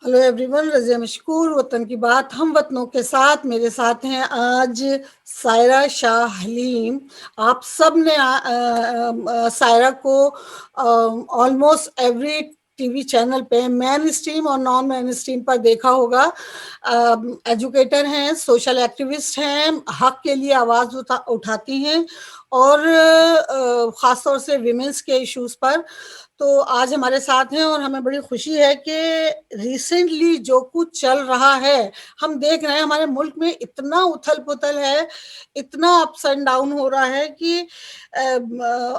Hello everyone, Razia मशकूर। वतन की बात हम वतनों के साथ। मेरे साथ हैं आज सायरा शाह हलीम। आप सब ने सायरा को ऑलमोस्ट एवरी टीवी चैनल पे मैन स्ट्रीम और नॉन मैन स्ट्रीम पर देखा होगा। एजुकेटर हैं, सोशल एक्टिविस्ट हैं, हक के लिए आवाज़ उठाती हैं और ख़ास तौर से विमेंस के इश्यूज़ पर। तो आज हमारे साथ हैं और हमें बड़ी खुशी है कि रिसेंटली जो कुछ चल रहा है, हम देख रहे हैं हमारे मुल्क में इतना उथल पुथल है, इतना अप्स एंड डाउन हो रहा है कि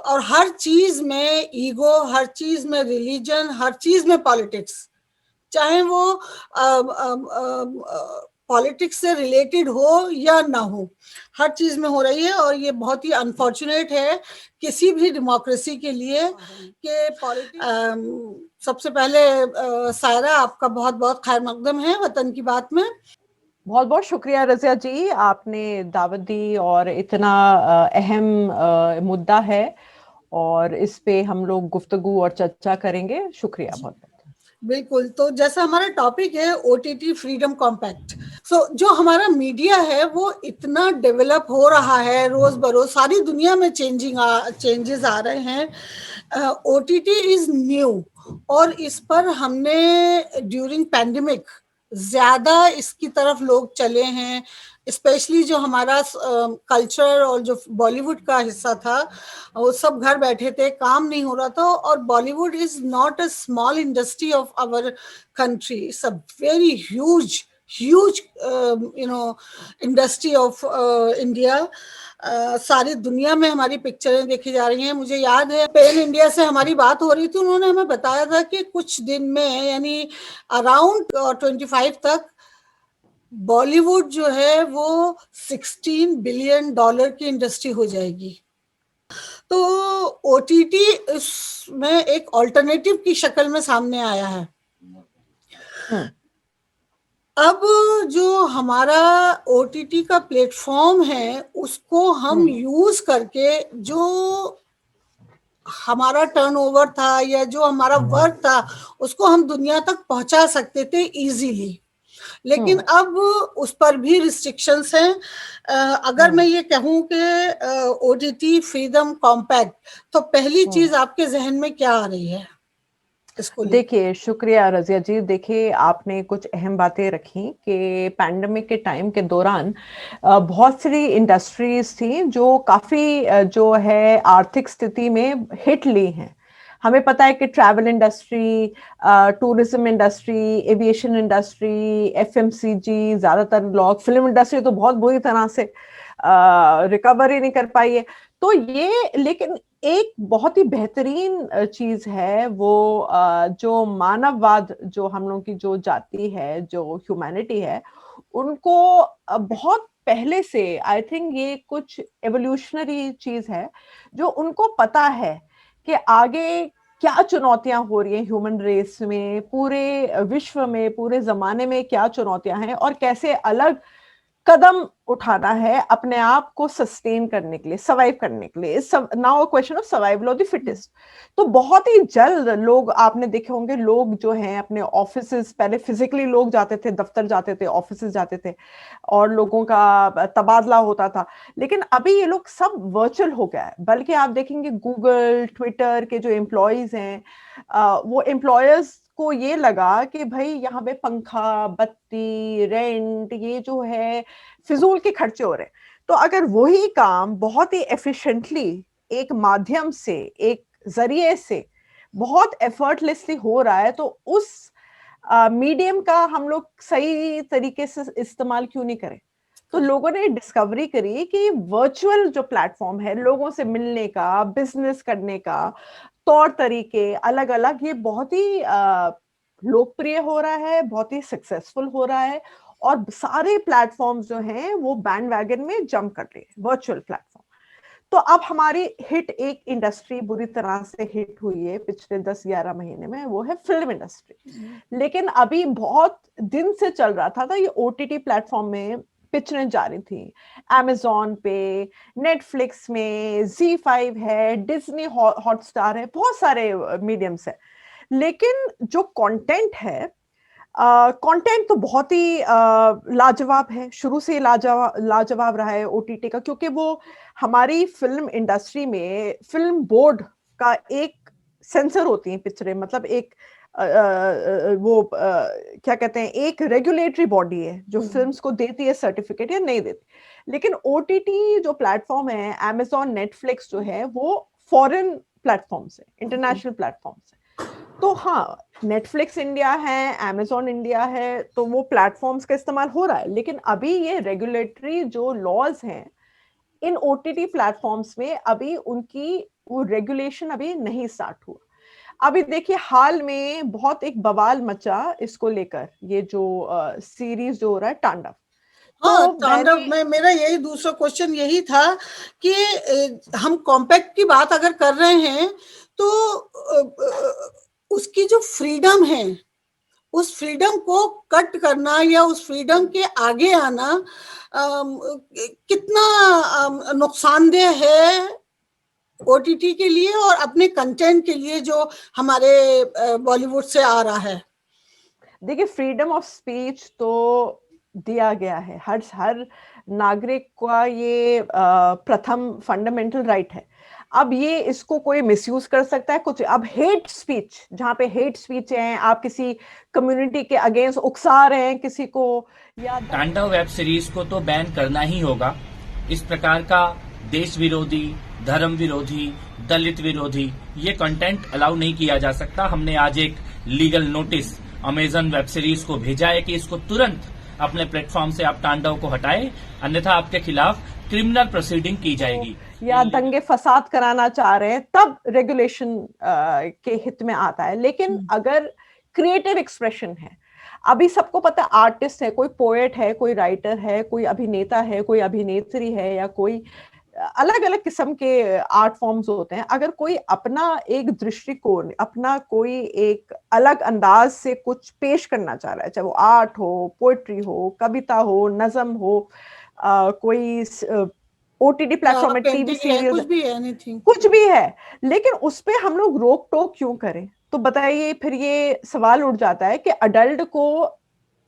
और हर चीज में ईगो, हर चीज में रिलीजन, हर चीज में पॉलिटिक्स, चाहे वो पॉलिटिक्स से रिलेटेड हो या ना हो, हर चीज में हो रही है। और ये बहुत ही अनफॉर्चुनेट है किसी भी डेमोक्रेसी के लिए कि पॉलिटिक्स। सबसे पहले सायरा, आपका बहुत बहुत खैर मकदम है वतन की बात में। बहुत बहुत शुक्रिया रज़िया जी, आपने दावत दी और इतना अहम मुद्दा है और इस पे हम लोग गुफ्तगू और चर्चा करेंगे। शुक्रिया बहुत बहुत। बिल्कुल। तो जैसा हमारा टॉपिक है ओटीटी फ्रीडम कॉम्पैक्ट, सो जो हमारा मीडिया है वो इतना डेवलप हो रहा है रोज बरोज, सारी दुनिया में चेंजेस आ रहे हैं। ओटीटी इज न्यू और इस पर हमने ड्यूरिंग पैंडेमिक ज्यादा इसकी तरफ लोग चले हैं। स्पेशली जो हमारा कल्चर और जो बॉलीवुड का हिस्सा था, वो सब घर बैठे थे, काम नहीं हो रहा था। और Bollywood is not a small industry of our country, it's a very huge huge industry of India. सारी दुनिया में हमारी पिक्चरें देखी जा रही हैं। मुझे याद है पेन इंडिया से हमारी बात हो रही थी, उन्होंने हमें बताया था कि कुछ दिन में, यानी अराउंड 25 तक, बॉलीवुड जो है वो $16 बिलियन की इंडस्ट्री हो जाएगी। तो ओटीटी इसमें एक ऑल्टरनेटिव की शक्ल में सामने आया है। अब जो हमारा ओटीटी का प्लेटफॉर्म है उसको हम यूज करके जो हमारा टर्नओवर था या जो हमारा वर्क था उसको हम दुनिया तक पहुंचा सकते थे इजीली। लेकिन अब उस पर भी रिस्ट्रिक्शंस हैं। अगर मैं ये कहूं कि ओटीटी फ्रीडम कॉम्पैक्ट, तो पहली चीज आपके जहन में क्या आ रही है इसको लेकर? देखिए, शुक्रिया रज़िया जी। देखिए, आपने कुछ अहम बातें रखी कि पैंडेमिक के टाइम के दौरान बहुत सी इंडस्ट्रीज थी जो काफ़ी जो है आर्थिक स्थिति में हिट ली हैं। हमें पता है कि travel industry, tourism industry, aviation industry, FMCG, ज़्यादातर लोग, फिल्म इंडस्ट्री तो बहुत बुरी तरह से रिकवर ही नहीं कर पाई है। तो ये, लेकिन एक बहुत ही बेहतरीन चीज है वो जो मानववाद, जो हम लोग की जो जाति है, जो ह्यूमैनिटी है, उनको बहुत पहले से, आई थिंक ये कुछ एवोल्यूशनरी चीज है जो उनको पता है कि आगे क्या चुनौतियां हो रही हैं ह्यूमन रेस में, पूरे विश्व में, पूरे जमाने में क्या चुनौतियां हैं और कैसे अलग कदम उठाना है अपने आप को सस्टेन करने के लिए, सर्वाइव करने के लिए। Now a question of survival of the fittest. तो बहुत ही जल्द लोग, आपने देखे होंगे, लोग जो हैं अपने ऑफिसेज, पहले फिजिकली लोग जाते थे, दफ्तर जाते थे, ऑफिसेज जाते थे और लोगों का तबादला होता था। लेकिन अभी ये लोग सब वर्चुअल हो गया है। बल्कि आप देखेंगे गूगल, ट्विटर के जो एम्प्लॉयज हैं, वो एम्प्लॉयर्स को ये लगा कि भाई यहाँ पे पंखा, बत्ती, रेंट, ये जो है फिजूल के खर्चे हो रहे हैं। तो अगर वही काम बहुत ही एफिशिएंटली एक माध्यम से, एक जरिए से बहुत एफर्टलेसली हो रहा है, तो उस मीडियम का हम लोग सही तरीके से इस्तेमाल क्यों नहीं करें? तो लोगों ने डिस्कवरी करी कि वर्चुअल जो प्लेटफॉर्म है, लोगों से मिलने का, बिजनेस करने का तौर तरीके अलग अलग, ये बहुत ही लोकप्रिय हो रहा है, बहुत ही सक्सेसफुल हो रहा है और सारे प्लेटफॉर्म्स जो हैं वो बैंड वैगन में जंप कर रहे हैं, वर्चुअल प्लेटफॉर्म। तो अब हमारी हिट एक इंडस्ट्री बुरी तरह से हिट हुई है पिछले 10-11 महीने में, वो है फिल्म इंडस्ट्री। लेकिन अभी बहुत दिन से चल रहा था ये ओटीटी प्लेटफॉर्म में पिक्चरें जा रही थी, अमेजोन पे, नेटफ्लिक्स में, Z5 है, डिज्नी हॉटस्टार है, बहुत सारे मीडियम्स है। लेकिन जो कंटेंट है कंटेंट तो बहुत ही लाजवाब है, शुरू से लाजवाब रहा है ओटीटी का, क्योंकि वो हमारी फिल्म इंडस्ट्री में फिल्म बोर्ड का एक सेंसर होती है पिक्चरें, मतलब एक क्या कहते हैं, एक रेगुलेटरी बॉडी है जो फिल्म्स को देती है सर्टिफिकेट या नहीं देती। लेकिन ओटीटी जो प्लेटफॉर्म है, अमेजॉन, नेटफ्लिक्स जो है, वो फॉरेन प्लेटफॉर्म्स है, इंटरनेशनल प्लेटफॉर्म्स है। तो हाँ, नेटफ्लिक्स इंडिया है, अमेजॉन इंडिया है, तो वो प्लेटफॉर्म्स का इस्तेमाल हो रहा है। लेकिन अभी ये रेगुलेटरी जो लॉज हैं इन ओटीटी प्लेटफॉर्म्स में, अभी उनकी वो रेगुलेशन अभी नहीं स्टार्ट हुआ। अभी देखिए हाल में बहुत एक बवाल मचा इसको लेकर, ये जो सीरीज जो हो रहा है तांडव। हाँ, तो तांडव में मेरा यही दूसरा क्वेश्चन यही था कि हम कॉम्पैक्ट की बात अगर कर रहे हैं तो उसकी जो फ्रीडम है, उस फ्रीडम को कट करना या उस फ्रीडम के आगे आना कितना नुकसानदेह है ओटीटी के लिए और अपने कंटेंट के लिए जो हमारे बॉलीवुड से आ रहा है। देखिए, फ्रीडम ऑफ स्पीच तो दिया गया है, हर नागरिक का ये प्रथम फंडामेंटल राइट है। अब ये इसको कोई मिसयूज कर सकता है कुछ। अब हेट स्पीच, जहां पे हेट स्पीच है, आप किसी कम्युनिटी के अगेंस्ट उकसा रहे हैं किसी को, या तांडव वेब सीरीज को तो बैन करना ही होगा। इस प्रकार का देश विरोधी, धर्म विरोधी, दलित विरोधी ये कंटेंट अलाउ नहीं किया जा सकता। हमने आज एक legal notice Amazon web series को भेजा है कि इसको तुरंत अपने प्लेटफॉर्म से आप तांडव को हटाएं, अन्यथा आपके खिलाफ क्रिमिनल प्रोसीडिंग की जाएगी। या दंगे फसाद कराना चाह रहे हैं, तब रेगुलेशन के हित में आता है। लेकिन अगर क्रिएटिव एक्सप्रेशन है, अभी सबको पता है आर्टिस्ट है, कोई पोएट है, कोई राइटर है, कोई अभिनेता है, कोई अभिनेत्री है, या कोई अलग अलग किस्म के आर्ट फॉर्म्स होते हैं। अगर कोई अपना एक दृष्टिकोण, अपना कोई एक अलग अंदाज से कुछ पेश करना चाह रहा है, चाहे वो आर्ट हो, पोएट्री हो, कविता हो, नज्म हो, कोई ओटीटी प्लेटफॉर्म में टीवी सीरियल, कुछ भी है, लेकिन उस पे हम लोग रोक टोक क्यों करें? तो बताइए, फिर ये सवाल उठ जाता है कि अडल्ट को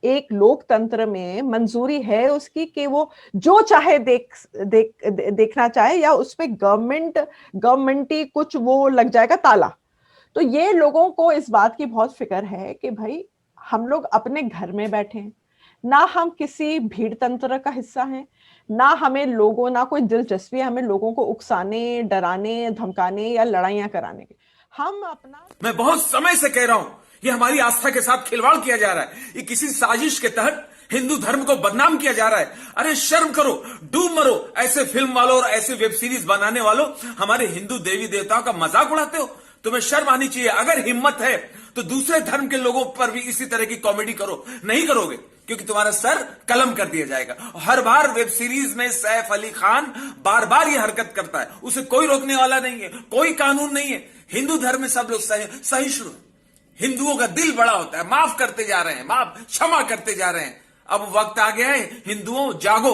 एक लोकतंत्र में मंजूरी है उसकी कि वो जो चाहे देखना चाहे, या उस पे गवर्नमेंटी कुछ वो लग जाएगा ताला। तो ये लोगों को इस बात की बहुत फिक्र है कि भाई हम लोग अपने घर में बैठे हैं, ना हम किसी भीड़ तंत्र का हिस्सा हैं, ना हमें लोगों, ना कोई दिलचस्पी है हमें लोगों को उकसाने, डराने, धमकाने या लड़ाइयां कराने की। हम अपना, मैं बहुत समय से कह रहा हूं, ये हमारी आस्था के साथ खिलवाड़ किया जा रहा है। ये किसी साजिश के तहत हिंदू धर्म को बदनाम किया जा रहा है। अरे शर्म करो, डूब मरो। ऐसे फिल्म वालों और ऐसे वेब सीरीज बनाने वालों हमारे हिंदू देवी देवताओं का मजाक उड़ाते हो। तुम्हें शर्म आनी चाहिए। अगर हिम्मत है तो दूसरे धर्म के लोगों पर भी इसी तरह की कॉमेडी करो। नहीं करोगे क्योंकि तुम्हारा सर कलम कर दिया जाएगा। हर बार वेब सीरीज में सैफ अली खान बार बार ये हरकत करता है, उसे कोई रोकने वाला नहीं है, कोई कानून नहीं है। हिंदू धर्म में सब लोग सहिष्णु हैं। हिंदुओं का दिल बड़ा होता है, माफ करते जा रहे हैं, माफ क्षमा करते जा रहे हैं। अब वक्त आ गया है, हिंदुओं जागो,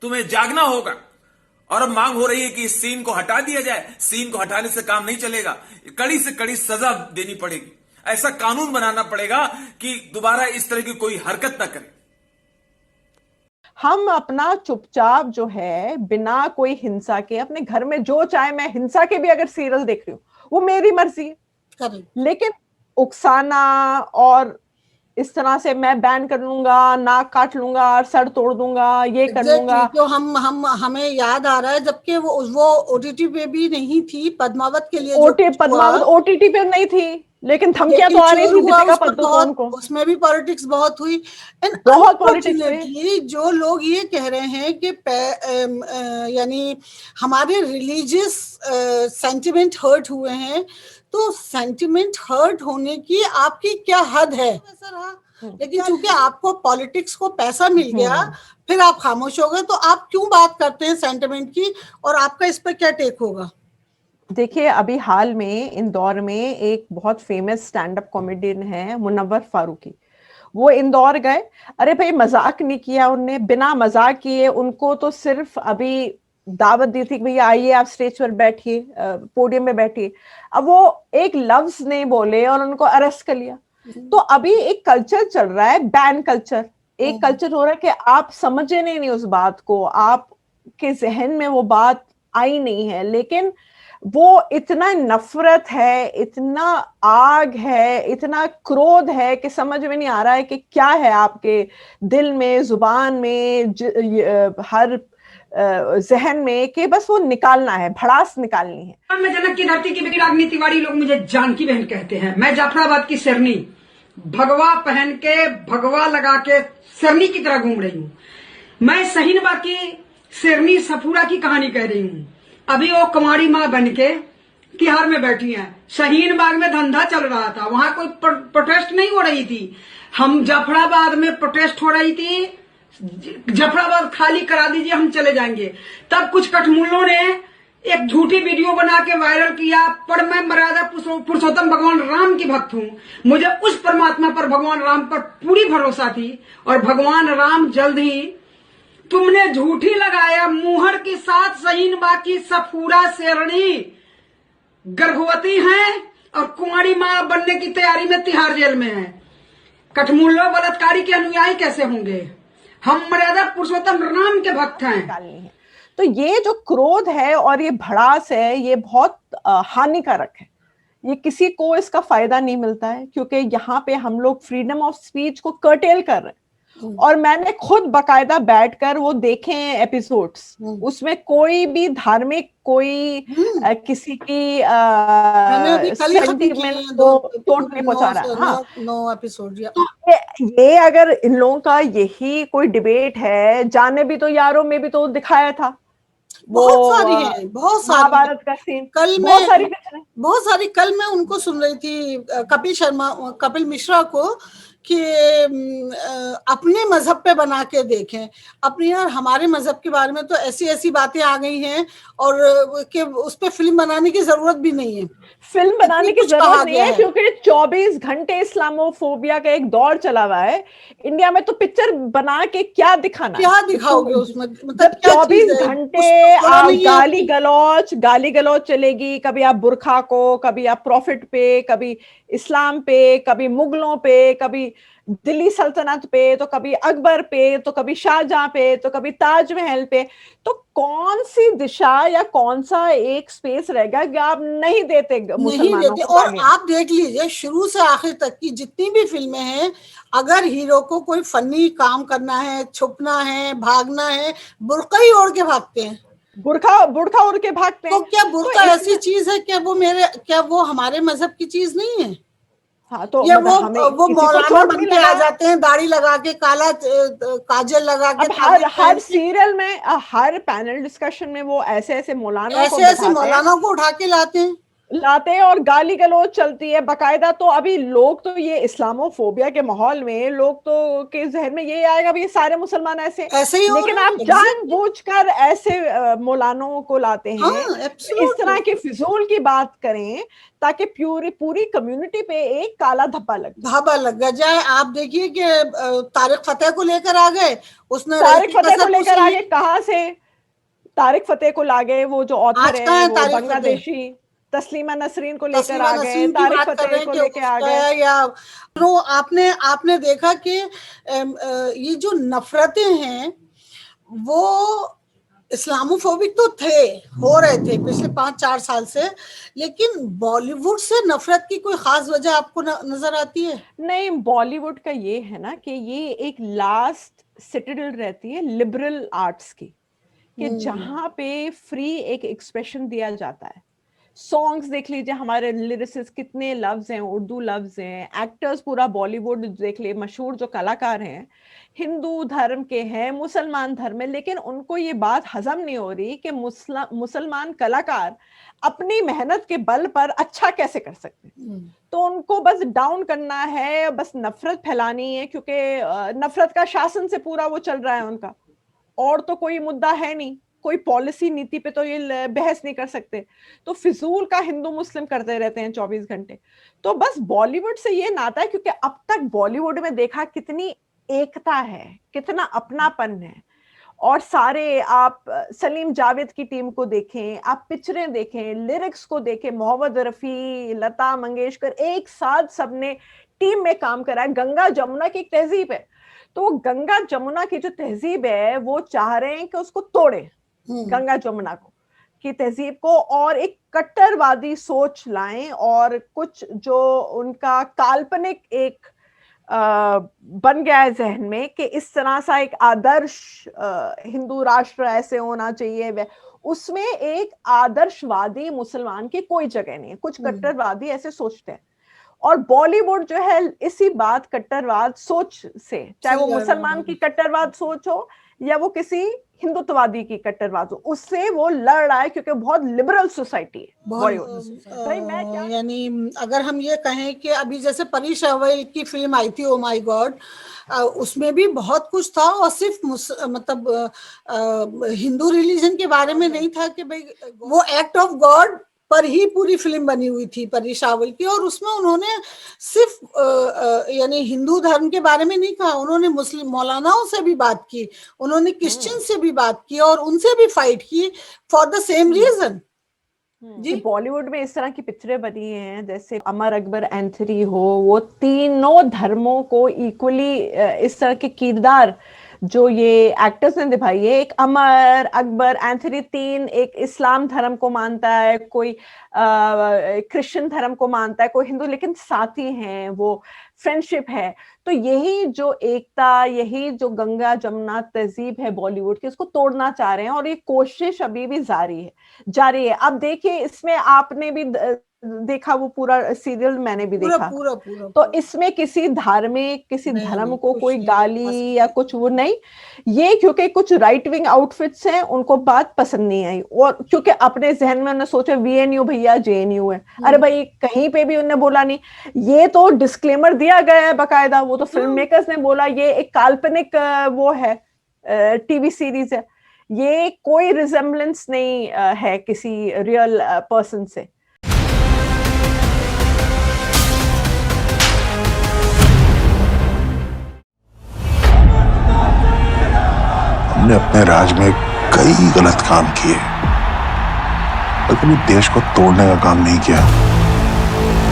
तुम्हें जागना होगा। और अब मांग हो रही है कि इस सीन को हटा दिया जाए। सीन को हटाने से काम नहीं चलेगा, कड़ी से कड़ी सजा देनी पड़ेगी। ऐसा कानून बनाना पड़ेगा कि दोबारा इस तरह की कोई हरकत ना करे। हम अपना चुपचाप जो है, बिना कोई हिंसा के अपने घर में जो चाहे, मैं हिंसा के भी अगर सीरियल देख रही हूं वो मेरी मर्जी है, लेकिन उकसाना और इस तरह से मैं बैन कर लूंगा, नाक काट लूंगा, सर तोड़ दूंगा, ये कर लूंगा। जो हमें याद आ रहा है, जबकि वो ओटीटी पे भी नहीं थी, पद्मावत के लिए पद्मावत ओटीटी पे नहीं थी, लेकिन धमकियां तो आ रही थी दीपिका पादुकोण को। उसमें भी पॉलिटिक्स बहुत हुई। बहुत पॉलिटिक्स। जो लोग ये कह रहे हैं कि यानी हमारे रिलीजियस सेंटिमेंट हर्ट हुए हैं, तो सेंटिमेंट हर्ट होने की आपकी क्या हद है? लेकिन चूंकि आपको पॉलिटिक्स को पैसा मिल गया, फिर आप खामोश हो गए, तो आप क्यों बात करते हैं सेंटिमेंट की? और आपका इस पर क्या टेक होगा? देखिए, अभी हाल में इंदौर में एक बहुत फेमस स्टैंड अप कॉमेडियन है मुनव्वर फारूकी, वो इंदौर गए। अरे भाई, मजाक नहीं किया उनने, बिना मजाक किए उनको तो सिर्फ अभी दावत दी थी कि भैया आइए आप स्टेज पर बैठिए, पोडियम में बैठिए। अब वो एक लफ्ज नहीं बोले और उनको अरेस्ट कर लिया। तो अभी एक कल्चर चल रहा है, बैन कल्चर, एक कल्चर हो रहा है कि आप समझे नहीं उस बात को, आपके जहन में वो बात आई नहीं है, लेकिन वो इतना नफरत है, इतना आग है, इतना क्रोध है कि समझ में नहीं आ रहा है कि क्या है आपके दिल में, जुबान में, हर जहन में, कि बस वो निकालना है, भड़ास निकालनी है। मैं जनक की धरती की बेटी रागनी तिवारी, लोग मुझे जानकी बहन कहते हैं। मैं जाफराबाद की शेरनी, भगवा पहन के, भगवा लगा के शेरनी की तरह घूम रही हूँ। मैं शहीनबाग की शेरनी सफूरा की कहानी कह रही हूँ। अभी वो कुमारी माँ बन के तिहाड़ में बैठी हैं। शहीनबाग में धंधा चल रहा था, वहां कोई प्रोटेस्ट नहीं हो रही थी। हम जाफराबाद में प्रोटेस्ट हो रही थी, जाफराबाद खाली करा दीजिए, हम चले जाएंगे। तब कुछ कठमुल्लों ने एक झूठी वीडियो बना के वायरल किया। पर मैं मर्यादा पुरुषोत्तम भगवान राम की भक्त हूँ। मुझे उस परमात्मा पर, भगवान राम पर पूरी भरोसा थी, और भगवान राम जल्द ही, तुमने झूठी लगाया मुहर के साथ शहीनबाग की सफूरा शेरनी गर्भवती हैं और कुंवारी मां बनने की तैयारी में तिहाड़ जेल में है। कठमुल्लो बलात्कारी के अनुयायी कैसे होंगे? हम मर्यादा पुरुषोत्तम राम के भक्त हैं। तो ये जो क्रोध है और ये भड़ास है, ये बहुत हानिकारक है। ये किसी को इसका फायदा नहीं मिलता है, क्योंकि यहाँ पे हम लोग फ्रीडम ऑफ स्पीच को कर्टेल कर रहे हैं। और मैंने खुद बकायदा बैठकर वो देखे हैं एपिसोड्स, उसमें कोई भी धार्मिक, कोई किसी की सेंटिमेंट को चोट नहीं पहुंचा रहा है। हाँ, 9 एपिसोड। तो ये अगर इन लोगों का यही कोई डिबेट है, जाने भी तो यारों में भी तो दिखाया था, बहुत सारी है, बहुत सारी महाभारत का सीन, कल बहुत सारी कल मैं उनको सुन रही थी, कपिल मिश्रा को, कि अपने मजहब पे बना के देखें अपनी। यार हमारे मजहब के बारे में तो ऐसी ऐसी बातें आ गई हैं, और कि उस पे फिल्म बनाने की जरूरत भी नहीं है। फिल्म बनाने की जरूरत नहीं है, क्योंकि 24 घंटे इस्लामोफोबिया का एक दौर चला हुआ है इंडिया में। तो पिक्चर बना के क्या दिखाना, क्या दिखाओगे उसमें? मतलब 24 घंटे आप गाली गलौज चलेगी। कभी आप बुरखा को, कभी आप प्रॉफिट पे, कभी इस्लाम पे, कभी मुगलों पे, कभी दिल्ली सल्तनत पे, तो कभी अकबर पे, तो कभी शाहजहां पे, तो कभी ताजमहल पे। तो कौन सी दिशा या कौन सा एक स्पेस रहेगा कि आप नहीं देते मुसलमानों को? और आप देख लीजिए शुरू से आखिर तक की जितनी भी फिल्में हैं, अगर हीरो को कोई फनी काम करना है, छुपना है, भागना है, बुर्का ही ओढ़ के भागते हैं। बुर्खा ओढ़ के भागते हैं। तो क्या बुर्का ऐसी चीज है? क्या वो हमारे मजहब की चीज नहीं है? हाँ, तो या वो मौलाना बन के आ जाते हैं, दाढ़ी लगा के, काला काजल लगा के। हर सीरियल में, हर पैनल डिस्कशन में वो ऐसे मौलाना को उठा के लाते हैं और गाली गलौज चलती है बकायदा। तो अभी लोग तो ये इस्लामोफोबिया के माहौल में लोग तो के जहन में ये आएगा ये सारे मुसलमान ऐसे ही। लेकिन आप जानबूझकर ऐसे मौलानों को लाते हैं, इस तरह की फिजूल की बात करें ताकि पूरी कम्युनिटी पे एक काला धब्बा लग जाए। आप देखिए कि तारिक फतेह को लेकर आ गए, उसने तारिक फतेह को लेकर आ गए। कहाँ से तारिक फतेह को ला गए? वो जो ऑथर है वो बांग्लादेशी तस्लीमा नसरीन को लेकर आ गए, तारिक फतेह को लेकर आ गए। या तो आपने देखा कि ये जो नफरतें हैं वो इस्लामोफोबिक तो हो रहे थे पिछले 5-4 साल से, लेकिन बॉलीवुड से नफरत की कोई खास वजह आपको नजर आती है? नहीं, बॉलीवुड का ये है ना कि ये एक लास्ट सिटाडेल रहती है लिबरल आर्ट्स की, कि जहां पे फ्री एक एक्सप्रेशन दिया जाता है। सॉन्ग्स देख लीजिए, हमारे लिरिसिस्ट कितने लफ्ज हैं, उर्दू लफ्ज हैं। एक्टर्स पूरा बॉलीवुड देख लिए, मशहूर जो कलाकार हैं हिंदू धर्म के हैं, मुसलमान धर्म में, लेकिन उनको ये बात हजम नहीं हो रही कि मुसलमान कलाकार अपनी मेहनत के बल पर अच्छा कैसे कर सकते हैं। तो उनको बस डाउन करना है, बस नफरत फैलानी है, क्योंकि नफरत का शासन से पूरा वो चल रहा है उनका, और तो कोई मुद्दा है नहीं, कोई पॉलिसी नीति पे तो ये बहस नहीं कर सकते। तो फिजूल का हिंदू मुस्लिम करते रहते हैं 24 घंटे। तो बस बॉलीवुड से ये नाता है, क्योंकि अब तक बॉलीवुड में देखा कितनी एकता है, कितना अपनापन है। और सारे आप सलीम जावेद की टीम को देखें, आप पिक्चरें देखें, लिरिक्स को देखें, मोहम्मद रफी, लता मंगेशकर एक साथ सबने टीम में काम करा है। गंगा जमुना की एक तहजीब है, तो गंगा जमुना की जो तहजीब है वो चाह रहे हैं कि उसको तोड़े, गंगा जमुना को की तहजीब को, और एक कट्टरवादी सोच लाएं और कुछ जो उनका काल्पनिक एक बन गया है जहन में कि इस तरह सा एक आदर्श हिंदू राष्ट्र ऐसे होना चाहिए, उसमें एक आदर्शवादी मुसलमान की कोई जगह नहीं है। कुछ कट्टरवादी ऐसे सोचते हैं, और बॉलीवुड जो है इसी बात कट्टरवाद सोच से, चाहे वो मुसलमान की कट्टरवाद सोच हो या वो किसी हिंदुत्ववादी की कट्टरवाद हो, उससे वो लड़ रहा है क्योंकि बहुत लिबरल सोसाइटी है बॉलीवुड। यानी अगर हम ये कहें कि अभी जैसे परी शावल की फिल्म आई थी ओ माय गॉड, उसमें भी बहुत कुछ था और सिर्फ मतलब हिंदू रिलीजन के बारे में नहीं था कि भाई वो एक्ट ऑफ गॉड पर ही पूरी फिल्म बनी हुई थी परी शावल की, और उसमें उन्होंने सिर्फ यानी हिंदू धर्म के बारे में नहीं कहा, उन्होंने मुस्लिम मौलानाओं से भी बात की, उन्होंने क्रिश्चियन से भी बात की और उनसे भी फाइट की फॉर द सेम रीजन। जी, बॉलीवुड में इस तरह की पिक्चरें बनी हैं, जैसे अमर अकबर एंथनी हो, वो तीनों धर्मों को इक्वली इस तरह के किरदार जो ये एक्टर्स ने निभाई है। एक अमर अकबर एंथनी, तीन, एक इस्लाम धर्म को मानता है, कोई क्रिश्चियन धर्म को मानता है, कोई हिंदू, लेकिन साथी हैं, वो फ्रेंडशिप है। तो यही जो एकता, यही जो गंगा जमुना तहजीब है बॉलीवुड की, उसको तोड़ना चाह रहे हैं, और ये कोशिश अभी भी जारी है। अब देखिए, इसमें आपने भी देखा वो पूरा सीरियल, मैंने भी देखा पूरा। तो इसमें किसी धार्मिक, किसी धर्म को कोई गाली या कुछ वो नहीं, ये क्योंकि कुछ राइट विंग आउटफिट्स हैं, उनको बात पसंद नहीं आई, और क्योंकि अपने जहन में उन्होंने सोचा VNU भैया JNU है, अरे भाई कहीं पे भी उन्होंने बोला नहीं, ये तो डिस्क्लेमर दिया गया है बाकायदा, वो तो फिल्म मेकर्स ने बोला ये एक काल्पनिक वो है, टीवी सीरीज है, ये कोई रिजेम्बलेंस नहीं है किसी रियल पर्सन से। हमने अपने राज में कई गलत काम किए, पर कभी देश को तोड़ने का काम नहीं किया।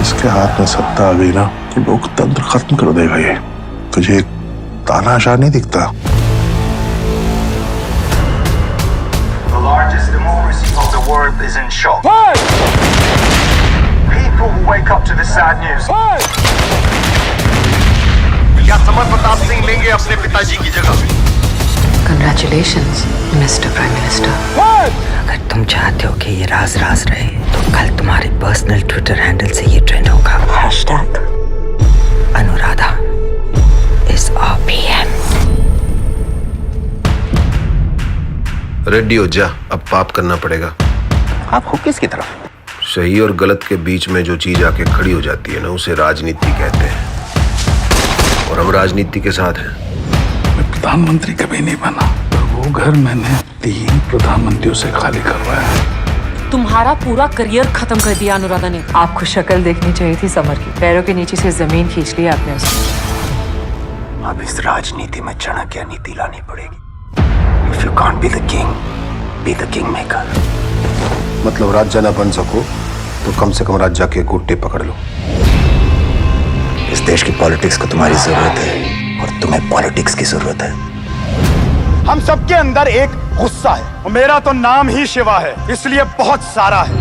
इसके हाथ में सत्ता आ गई ना कि लोकतंत्र खत्म कर देगा ये। तुझे एक तानाशाह नहीं दिखता? The largest democracy of the world is in shock. People who wake up to this sad news. क्या समर प्रताप सिंह लेंगे अपने पिताजी की जगह? Congratulations, Mr. Prime Minister. अगर तुम चाहते हो कि ये राज रहे, तो कल तुम्हारे पर्सनल ट्विटर हैंडल से ये ट्रेंड होगा, #Anuradha is our PM. Ready हो जा, अब पाप करना पड़ेगा। आप हो किसकी तरफ? सही और गलत के बीच में जो चीज आके खड़ी हो जाती है ना, उसे राजनीति कहते हैं, और हम राजनीति के साथ हैं। मैं प्रधानमंत्री कभी नहीं बना, पर वो घर मैंने 3 प्रधानमंत्रियों से खाली करवाया। तुम्हारा पूरा करियर खत्म कर दिया अनुराधा ने। आपको शक्ल देखनी चाहिए थी समर की, पैरों के नीचे से जमीन खींच ली आपने उसकी। अब इस राजनीति में चाणक्य नीति लानी पड़ेगी। If you can't be the king, be the kingmaker. मतलब राजा ना बन सको तो कम से कम राजा के गोटे पकड़ लो। इस देश की पॉलिटिक्स को तुम्हारी जरूरत है, और तुम्हें पॉलिटिक्स की जरूरत है। हम सबके अंदर एक गुस्सा है, और मेरा तो नाम ही शिवा है, इसलिए बहुत सारा है।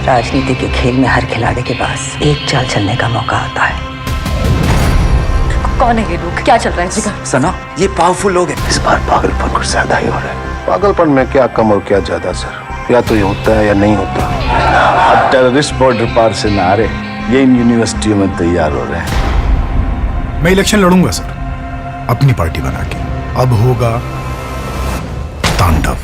राजनीति के खेल में हर खिलाड़ी के पास एक चाल चलने का मौका आता है। कौन है ये लोग, क्या चल रहा है इस जगह? सना, ये पावरफुल लोग हैं। इस बार पागलपन कुछ ज्यादा ही हो रहा है। पागलपन में क्या कम और क्या ज्यादा सर, या तो ये होता है या नहीं होता। अब टेररिस्ट बॉर्डर पार से ना आ रहे, ये इन यूनिवर्सिटियों में तैयार हो रहे हैं। मैं इलेक्शन लड़ूंगा सर, अपनी पार्टी बना के। अब होगा तांडव।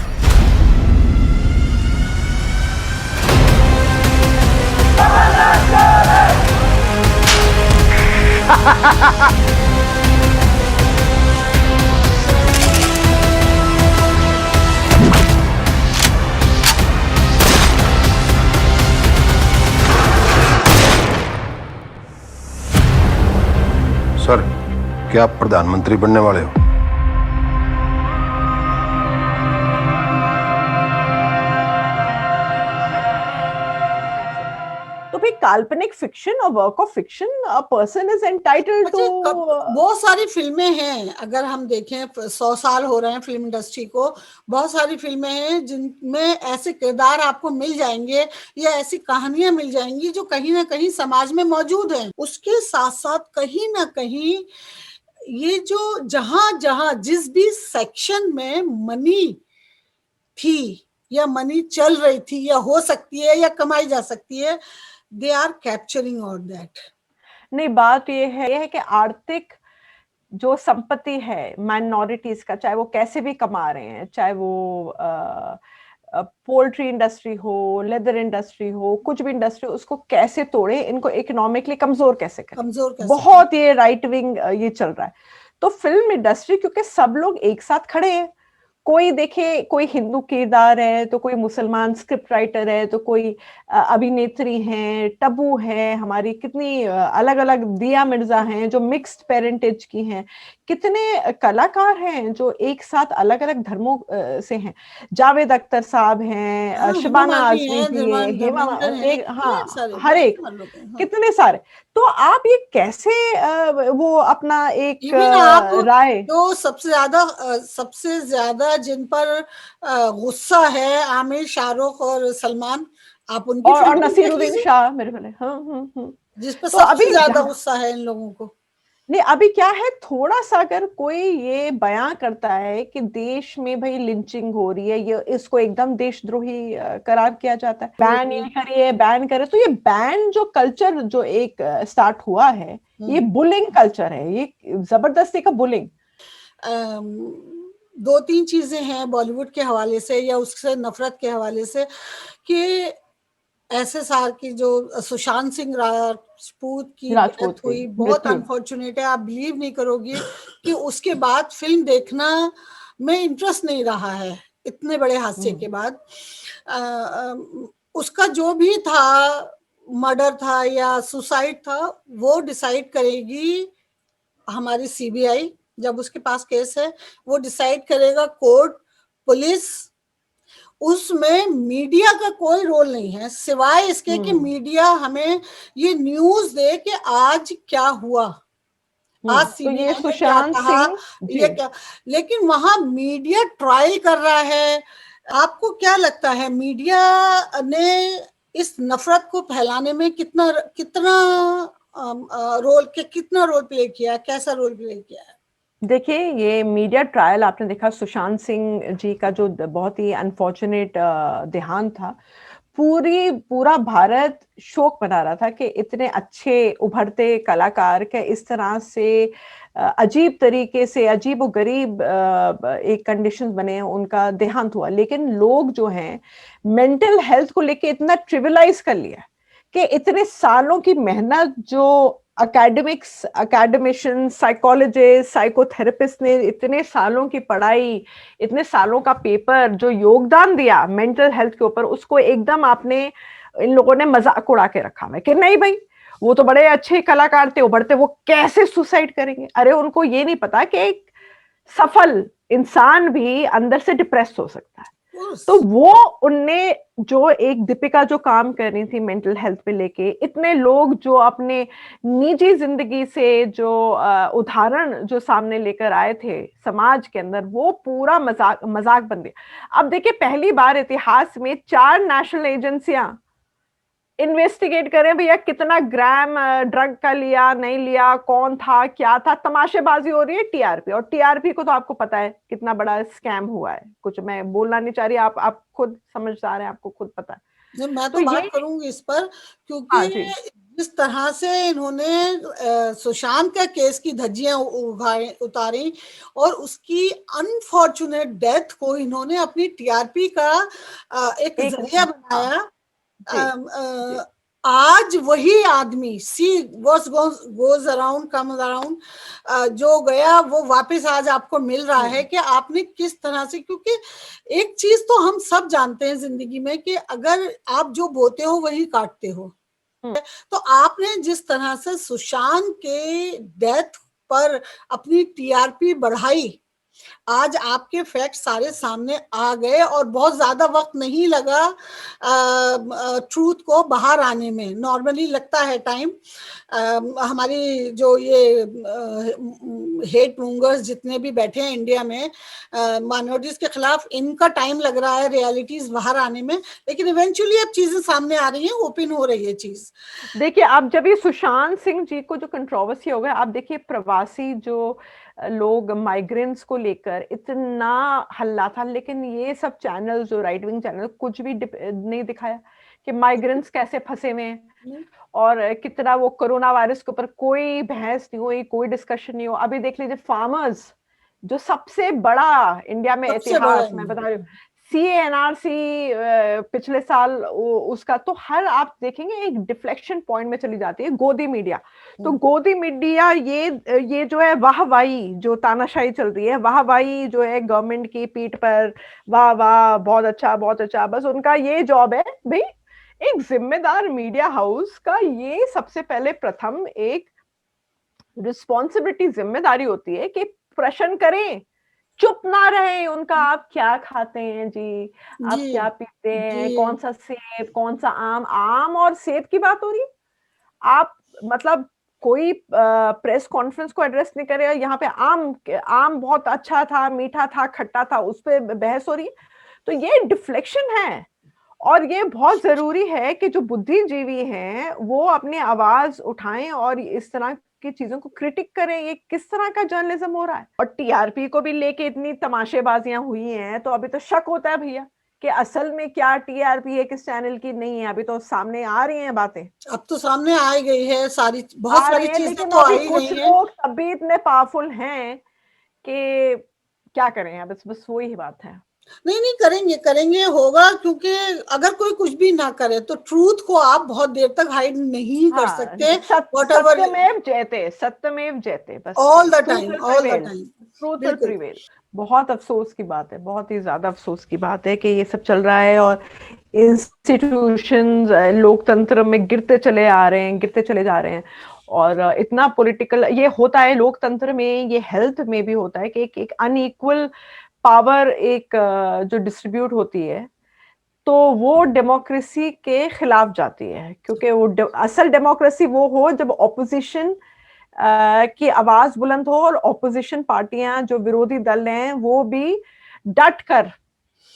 सर, क्या आप प्रधानमंत्री बनने वाले हो? तो भाई काल्पनिक फिक्शन और work of fiction, a person is entitled to. बहुत सारी फिल्में हैं, अगर हम देखें 100 साल हो रहे हैं फिल्म इंडस्ट्री को, बहुत सारी फिल्में हैं जिनमें ऐसे किरदार आपको मिल जाएंगे या ऐसी कहानियां मिल जाएंगी जो कहीं ना कहीं समाज में मौजूद हैं। उसके साथ साथ कहीं ना कहीं ये जो जहां जहां जिस भी सेक्शन में मनी थी या मनी चल रही थी या हो सकती है या कमाई जा सकती है, they are capturing all that. नहीं, बात ये है कि आर्थिक जो संपत्ति है माइनॉरिटीज का, चाहे वो कैसे भी कमा रहे हैं, चाहे वो पोल्ट्री इंडस्ट्री हो, लेदर इंडस्ट्री हो, कुछ भी इंडस्ट्री, उसको कैसे तोड़े, इनको इकोनॉमिकली कमजोर कैसे करें, बहुत ये राइट विंग ये चल रहा है। तो फिल्म इंडस्ट्री, क्योंकि सब लोग एक साथ खड़े हैं, कोई देखे, कोई हिंदू किरदार है तो कोई मुसलमान स्क्रिप्ट राइटर है, तो कोई अभिनेत्री हैं, टबू है, हमारी कितनी अलग अलग दिया मिर्जा हैं जो मिक्स्ड पेरेंटेज की हैं, कितने कलाकार हैं जो एक साथ अलग अलग धर्मों से हैं, जावेद अख्तर साहब हैं, शबाना आजमी जी हैं, हेमा, हाँ, हर एक कितने सारे। तो आप ये कैसे वो अपना एक राय, तो सबसे ज्यादा जिन पर गुस्सा है आमिर, शाहरुख और सलमान, आप उनकी और नसीरुद्दीन शाह मेरे ख्याल, हाँ, जिस पर सबसे ज्यादा गुस्सा है इन लोगों को। नहीं, अभी क्या है, थोड़ा सा अगर कोई ये बयां करता है कि देश में भाई लिंचिंग हो रही है, ये इसको एकदम देशद्रोही करार किया जाता है, बैन ये करिए, बैन करे, तो ये बैन जो कल्चर जो एक स्टार्ट हुआ है, ये बुलिंग कल्चर है, ये जबरदस्ती का बुलिंग। 2-3 चीजें हैं बॉलीवुड के हवाले से या उससे नफरत के हवाले से, कि SSR की जो सुशांत सिंह राजपूत की डेथ हुई, बहुत अनफॉर्चुनेट है। आप बिलीव नहीं करोगी कि उसके बाद फिल्म देखना में इंटरेस्ट नहीं रहा है, इतने बड़े हादसे के बाद। उसका जो भी था, मर्डर था या सुसाइड था, वो डिसाइड करेगी हमारी CBI, जब उसके पास केस है वो डिसाइड करेगा, कोर्ट, पुलिस, उसमें मीडिया का कोई रोल नहीं है, सिवाय इसके कि मीडिया हमें ये न्यूज दे कि आज क्या हुआ, आज CBI ने क्या कहा, ये क्या, लेकिन वहां मीडिया ट्रायल कर रहा है। आपको क्या लगता है मीडिया ने इस नफरत को फैलाने में कितना रोल प्ले किया, कैसा रोल प्ले किया है? देखिए, ये मीडिया ट्रायल आपने देखा, सुशांत सिंह जी का जो बहुत ही अनफॉर्चुनेट देहांत था, पूरा भारत शोक मना रहा था कि इतने अच्छे उभरते कलाकार के इस तरह से अजीब तरीके से, अजीब और गरीब एक कंडीशंस बने, उनका देहांत हुआ। लेकिन लोग जो हैं मेंटल हेल्थ को लेके इतना ट्रिविलाइज कर लिया कि इतने सालों की मेहनत जो अकेडमिशियन, साइकोलॉजिस्ट, साइकोथेरेपिस्ट ने इतने सालों की पढ़ाई, इतने सालों का पेपर जो योगदान दिया मेंटल हेल्थ के ऊपर, उसको एकदम आपने, इन लोगों ने मजाक उड़ा के रखा है कि नहीं भाई वो तो बड़े अच्छे कलाकार थे, उभरते, वो कैसे सुसाइड करेंगे। अरे उनको ये नहीं पता कि एक सफल इंसान भी अंदर से डिप्रेस हो सकता है। तो वो उनने जो एक दीपिका जो काम कर रही थी मेंटल हेल्थ पे लेके, इतने लोग जो अपने निजी जिंदगी से जो उदाहरण जो सामने लेकर आए थे समाज के अंदर, वो पूरा मजाक बन गया। अब देखिए, पहली बार इतिहास में 4 नेशनल एजेंसियां इन्वेस्टिगेट करें भैया कितना ग्राम ड्रग का लिया, नहीं लिया, कौन था, क्या था, तमाशेबाजी हो रही है TRP। और TRP को तो आपको पता है कितना बड़ा स्कैम हुआ है, कुछ मैं बोलना नहीं चाह रही, आप खुद समझदार हैं, आपको खुद पता है। मैं तो बात करूंगी इस पर, क्योंकि जिस तरह से इन्होंने सुशांत का केस की धज्जियां उतारी और उसकी अनफॉर्चुनेट डेथ को इन्होंने अपनी TRP का एक जरिया बनाया। आज वही आदमी goes around comes around, जो गया वो वापस आज आपको मिल रहा है कि आपने किस तरह से, क्योंकि एक चीज तो हम सब जानते हैं जिंदगी में कि अगर आप जो बोते हो वही काटते हो। तो आपने जिस तरह से सुशांत के डेथ पर अपनी TRP बढ़ाई, आज आपके फैक्ट सारे सामने आ गए और बहुत ज्यादा वक्त नहीं लगा ट्रूथ को बाहर आने में। नॉर्मली लगता है टाइम, हमारी जो ये हेट मूंगर्स जितने भी बैठे हैं इंडिया में माइनॉरिटीज के खिलाफ, इनका टाइम लग रहा है रियलिटीज बाहर आने में, लेकिन इवेंचुअली अब चीजें सामने आ रही हैं, ओपन हो रही है चीज। देखिए, अब जब ये सुशांत सिंह जी को जो कंट्रोवर्सी हो गया, आप देखिए प्रवासी जो लोग माइग्रेंट्स को लेकर इतना हल्ला था, लेकिन ये सब चैनल जो राइट विंग चैनल कुछ भी नहीं दिखाया कि माइग्रेंट्स कैसे फंसे हुए हैं और कितना वो कोरोना वायरस के ऊपर कोई बहस नहीं हुई, कोई डिस्कशन नहीं हो। अभी देख लीजिए फार्मर्स, जो सबसे बड़ा इंडिया में इतिहास, मैं बता रही हूँ, CNRC पिछले साल उसका, तो हर आप देखेंगे एक डिफ्लेक्शन पॉइंट में चली जाती है गोदी मीडिया। तो गोदी मीडिया ये जो है वाहवाही, जो तानाशाही चल रही है, वाहवाही जो है गवर्नमेंट की पीठ पर, वाह वाह बहुत अच्छा बहुत अच्छा, बस उनका ये जॉब है भाई। एक जिम्मेदार मीडिया हाउस का ये सबसे पहले प्रथम एक रिस्पॉन्सिबिलिटी, जिम्मेदारी होती है कि प्रश्न करें, चुप ना रहे उनका। आप क्या खाते हैं जी, आप क्या पीते हैं, कौन सा सेब, कौन सा आम और सेब की बात हो रही है। आप मतलब कोई प्रेस कॉन्फ्रेंस को एड्रेस नहीं करे, यहाँ पे आम बहुत अच्छा था, मीठा था, खट्टा था, उस पर बहस हो रही है। तो ये डिफ्लेक्शन है और ये बहुत जरूरी है कि जो बुद्धिजीवी हैं वो अपनी आवाज उठाएं और इस तरह की चीजों को क्रिटिक करें। ये किस तरह का जर्नलिज्म हो रहा है। और TRP को भी लेके इतनी तमाशेबाजियां हुई हैं, तो अभी तो शक होता है भैया कि असल में क्या TRP है, किस चैनल की नहीं है। अभी तो सामने आ रही हैं बातें, अब तो सामने आ ही गई है सारी, बहुत सारी चीजें तो आ ही कुछ गई हैं। लोग तभी इतने पावरफुल हैं कि क्या करें, बस वही बात है। नहीं करेंगे होगा, क्योंकि अगर कोई कुछ भी ना करे तो ट्रूथ को आप बहुत देर तक हाइड नहीं कर सकते। सत्यमेव जयते, बस all the time truth will prevail. बहुत अफसोस की बात है, बहुत ही ज्यादा अफसोस की बात है कि ये सब चल रहा है और इंस्टीट्यूशंस लोकतंत्र में गिरते चले जा रहे हैं। और इतना पॉलिटिकल ये होता है लोकतंत्र में, ये हेल्थ में भी होता है कि एक अनइक्वल पावर एक जो डिस्ट्रीब्यूट होती है, तो वो डेमोक्रेसी के खिलाफ जाती है। क्योंकि वो असल डेमोक्रेसी वो हो जब ऑपोजिशन की आवाज बुलंद हो और ऑपोजिशन पार्टियां, जो विरोधी दल हैं, वो भी डट कर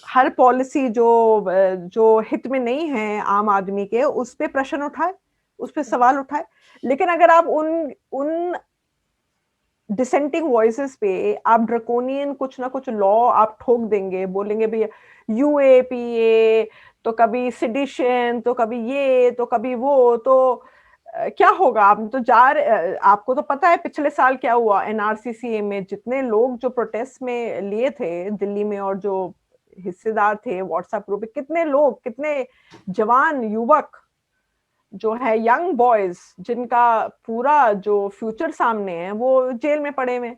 हर पॉलिसी जो हित में नहीं है आम आदमी के, उस पे प्रश्न उठाए, उस पे सवाल उठाए। लेकिन अगर आप उन डिसेंटिंग वॉइसेस पे आप ड्रकोनियन कुछ ना कुछ लॉ आप ठोक देंगे, बोलेंगे भैया UAPA, तो कभी सिडिशन, तो कभी ये, तो कभी वो, तो क्या होगा। आप तो आपको तो पता है पिछले साल क्या हुआ NRCCA में, जितने लोग जो प्रोटेस्ट में लिए थे दिल्ली में और जो हिस्सेदार थे व्हाट्सएप ग्रुप पे, कितने लोग, कितने जवान युवक जो है, यंग बॉयज, जिनका पूरा जो फ्यूचर सामने है, वो जेल में पड़े हुए,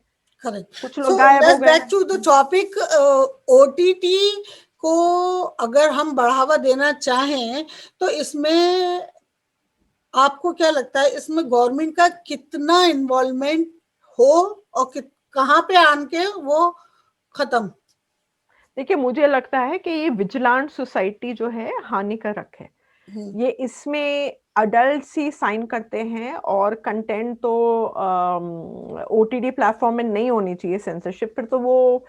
कुछ लोग गायब हो गए। Back to the topic, OTT को अगर हम बढ़ावा देना चाहें तो इसमें आपको क्या लगता है, इसमें गवर्नमेंट का कितना इन्वॉल्वमेंट हो और कहाँ पे आके वो खत्म? देखिए, मुझे लगता है कि ये विजिलेंट सोसाइटी जो है हानिकारक है। ये इसमें अडल्ट ही साइन करते हैं और कंटेंट तो OTT प्लेटफॉर्म में नहीं होनी चाहिए सेंसरशिप, फिर तो वो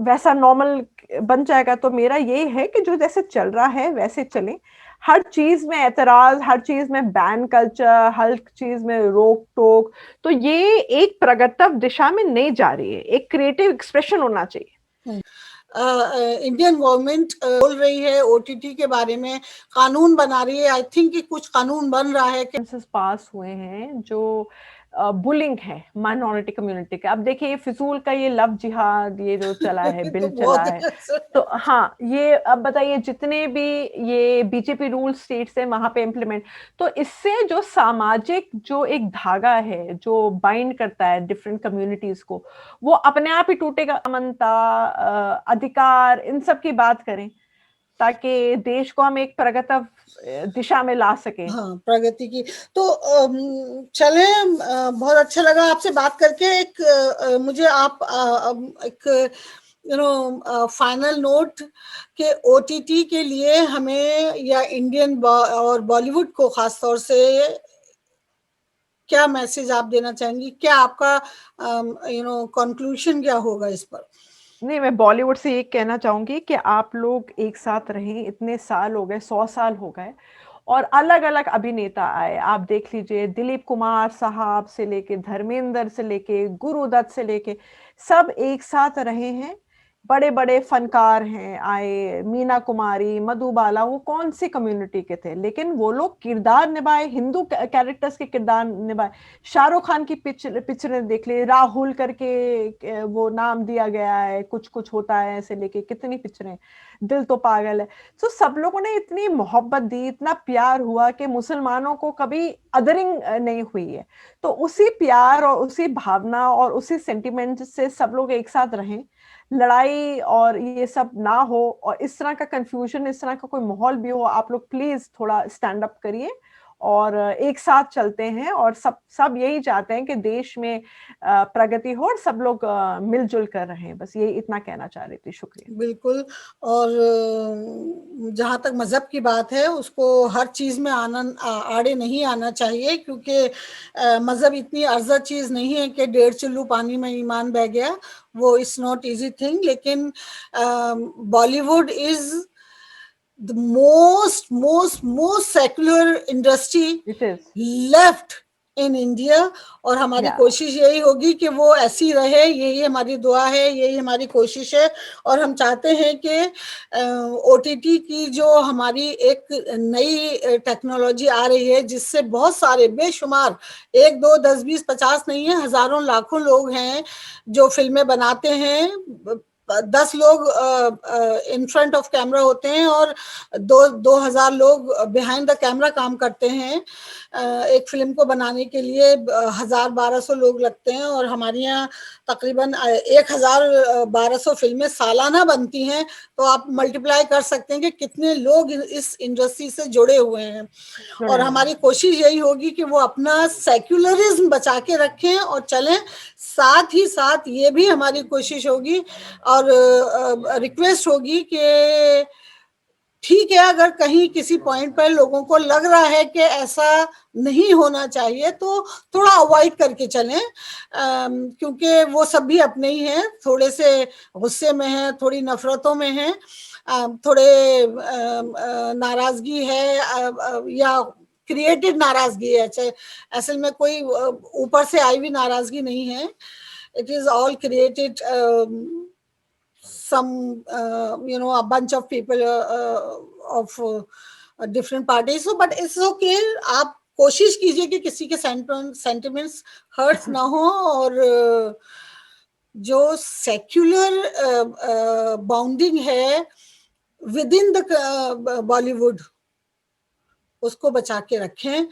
वैसा नॉर्मल बन जाएगा। तो मेरा ये है कि जो जैसे चल रहा है वैसे चले, हर चीज में एतराज, हर चीज में बैन कल्चर, हर चीज में रोक टोक, तो ये एक प्रगति दिशा में नहीं जा रही है। एक क्रिएटिव एक्सप्रेशन होना चाहिए। इंडियन गवर्नमेंट बोल रही है OTT के बारे में, कानून बना रही है। आई थिंक कि कुछ कानून बन रहा है कि पास हुए हैं जो बुलिंग है माइनॉरिटी कम्युनिटी का। अब देखिए ये फिजूल का ये लव जिहाद ये जो चला है बिल चला है, तो हाँ ये अब बताइए जितने भी ये बीजेपी रूल स्टेट्स है वहां पे इम्प्लीमेंट, तो इससे जो सामाजिक जो एक धागा है जो बाइंड करता है डिफरेंट कम्युनिटीज को, वो अपने आप ही टूटेगा। समानता, अधिकार, इन सब की बात करें ताकि देश को हम एक प्रगति दिशा में ला सकें। हाँ, प्रगति की। तो चले, बहुत अच्छा लगा आपसे बात करके। एक मुझे आप एक फाइनल नोट के ओटीटी के लिए हमें या इंडियन और बॉलीवुड को खास तौर से क्या मैसेज आप देना चाहेंगी? क्या आपका कंक्लूजन क्या होगा इस पर? नहीं, मैं बॉलीवुड से ये कहना चाहूंगी कि आप लोग एक साथ रहें, इतने साल हो गए, 100 साल हो गए, और अलग अलग अभिनेता आए। आप देख लीजिए, दिलीप कुमार साहब से लेके धर्मेंद्र से लेके गुरुदत्त से लेके सब एक साथ रहे हैं। बड़े बड़े फनकार हैं आए, मीना कुमारी, मधुबाला, वो कौन सी कम्युनिटी के थे, लेकिन वो लोग किरदार निभाए, हिंदू कैरेक्टर्स के किरदार निभाए। शाहरुख खान की पिक्चरें देख ले, राहुल करके वो नाम दिया गया है, कुछ कुछ होता है ऐसे लेके कितनी पिक्चरें, दिल तो पागल है। तो सब लोगों ने इतनी मोहब्बत दी, इतना प्यार हुआ कि मुसलमानों को कभी अदरिंग नहीं हुई है। तो उसी प्यार और उसी भावना और उसी सेंटिमेंट से सब लोग एक साथ रहें, लड़ाई और ये सब ना हो, और इस तरह का कंफ्यूजन, इस तरह का कोई माहौल भी हो, आप लोग प्लीज थोड़ा स्टैंड अप करिए और एक साथ चलते हैं। और सब यही चाहते हैं कि देश में प्रगति हो और सब लोग मिलजुल कर रहें। बस यही इतना कहना चाह रही थी। शुक्रिया। बिल्कुल। और जहाँ तक मजहब की बात है, उसको हर चीज में आड़े नहीं आना चाहिए, क्योंकि मजहब इतनी अर्जा चीज नहीं है कि 1.5 चुल्लू पानी में ईमान बह गया। वो इज नॉट इजी थिंग। लेकिन Bollywood is the most secular industry left in India, और हमारी कोशिश यही होगी कि वो ऐसी रहे। यही हमारी दुआ है, यही हमारी कोशिश है। और हम चाहते हैं कि ओटीटी की जो हमारी एक नई टेक्नोलॉजी आ रही है, जिससे बहुत सारे बेशुमार 1 2 10 20 50 नहीं है, हजारों लाखों लोग हैं जो फिल्में बनाते हैं। 10 लोग इन फ्रंट ऑफ कैमरा होते हैं और 2000 लोग बिहाइंड द कैमरा काम करते हैं। एक फिल्म को बनाने के लिए 1000-1200 लोग लगते हैं, और हमारे यहाँ तकरीबन 1000-1200 फिल्में सालाना बनती हैं। तो आप मल्टीप्लाई कर सकते हैं कि कितने लोग इस इंडस्ट्री से जुड़े हुए हैं। और हमारी कोशिश यही होगी कि वो अपना सेक्युलरिज्म बचा के रखें और चलें। साथ ही साथ ये भी हमारी कोशिश होगी और रिक्वेस्ट होगी कि ठीक है, अगर कहीं किसी पॉइंट पर लोगों को लग रहा है कि ऐसा नहीं होना चाहिए, तो थोड़ा अवॉइड करके चलें, क्योंकि वो सब भी अपने ही हैं। थोड़े से गुस्से में हैं, थोड़ी नफरतों में हैं, थोड़े नाराजगी है, या क्रिएटेड नाराजगी है। असल में कोई ऊपर से आई हुई नाराजगी नहीं है। It is all created, some a bunch of people of different parties. So but it's okay. आप कोशिश कीजिए कि किसी के sentiments hurt ना हो, और जो secular bounding है within the Bollywood, उसको बचा के रखें।